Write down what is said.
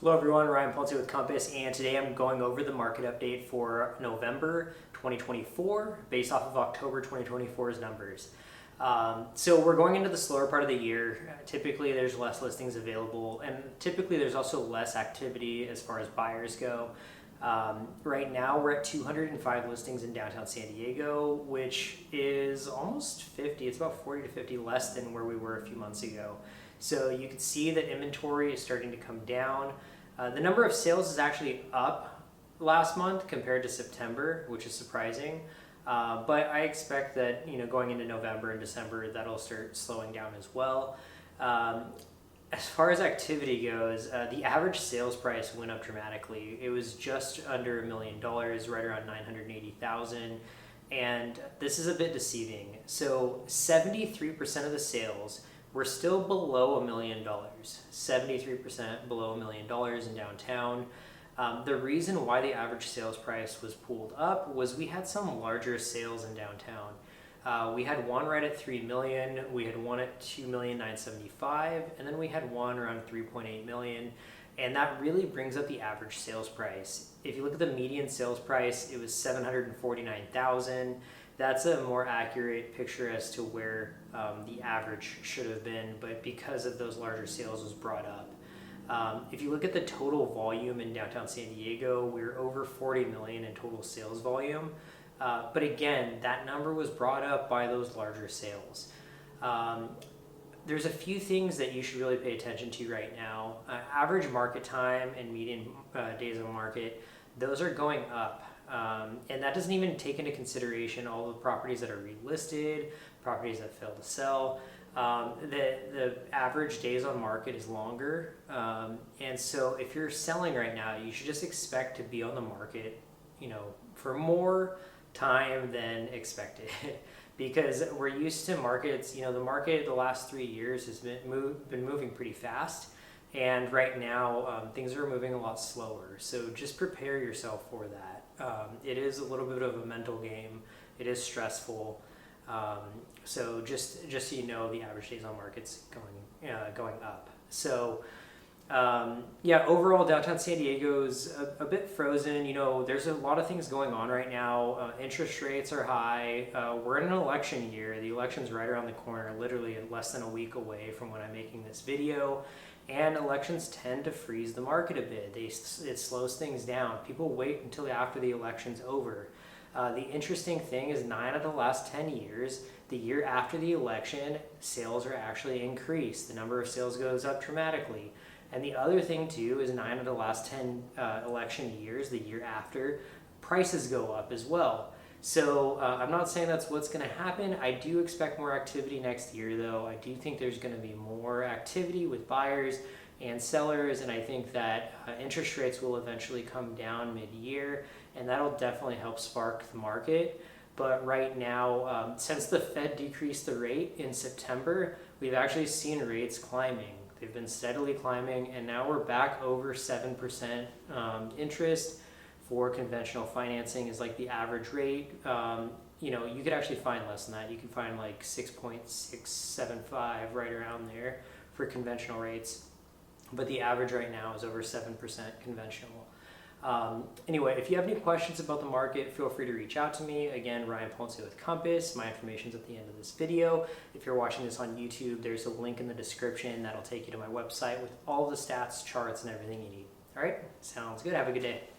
Hello everyone, Ryan Ponce with Compass, and today I'm going over the market update for November 2024 based off of October 2024's numbers. So we're going into the slower part of the year. Typically there's less listings available, and typically there's also less activity as far as buyers go. Right now we're at 205 listings in downtown San Diego, which is almost 50. It's about 40 to 50 less than where we were a few months ago. So you can see that inventory is starting to come down. The number of sales is actually up last month compared to September, which is surprising. But I expect that going into November and December, that'll start slowing down as well. As far as activity goes, the average sales price went up dramatically. It was just under $1 million, right around 980,000. And this is a bit deceiving. So 73% of the sales we're still below $1 million, 73% below $1 million in downtown. The reason why the average sales price was pulled up was we had some larger sales in downtown. We had one right at $3 million, we had one at $2,975,000, and then we had one around $3.8 million. And that really brings up the average sales price. If you look at the median sales price, it was $749,000. That's a more accurate picture as to where the average should have been, but because of those larger sales was brought up. If you look at the total volume in downtown San Diego, we're over 40 million in total sales volume. But again, that number was brought up by those larger sales. There's a few things that you should really pay attention to right now. Average market time and median days on market, those are going up. And that doesn't even take into consideration all the properties that are relisted, properties that fail to sell. The average days on market is longer. And so if you're selling right now, you should just expect to be on the market, for more time than expected. Because we're used to markets, the market the last 3 years has been moving pretty fast. And right now, things are moving a lot slower. So just prepare yourself for that. It is a little bit of a mental game. It is stressful. So just so you know, the average days on market's going up. So overall, downtown San Diego's a bit frozen. There's a lot of things going on right now. Interest rates are high. We're in an election year. The election's right around the corner, literally less than a week away from when I'm making this video. And elections tend to freeze the market a bit. It slows things down. People wait until after the election's over. The interesting thing is 9 of the last 10 years, the year after the election, sales are actually increased. The number of sales goes up dramatically. And the other thing too is 9 of the last 10 election years, the year after, prices go up as well. So I'm not saying that's what's going to happen. I do expect more activity next year, though. I do think there's going to be more activity with buyers and sellers, and I think that interest rates will eventually come down mid-year, and that'll definitely help spark the market. But right now, since the Fed decreased the rate in September, we've actually seen rates climbing. They've been steadily climbing, and now we're back over 7% interest. For conventional financing is like the average rate. You could actually find less than that. You could find like 6.675 right around there for conventional rates. But the average right now is over 7% conventional. Anyway, if you have any questions about the market, feel free to reach out to me. Again, Ryan Ponce with Compass. My information's at the end of this video. If you're watching this on YouTube, there's a link in the description that'll take you to my website with all the stats, charts, and everything you need. All right, sounds good. Have a good day.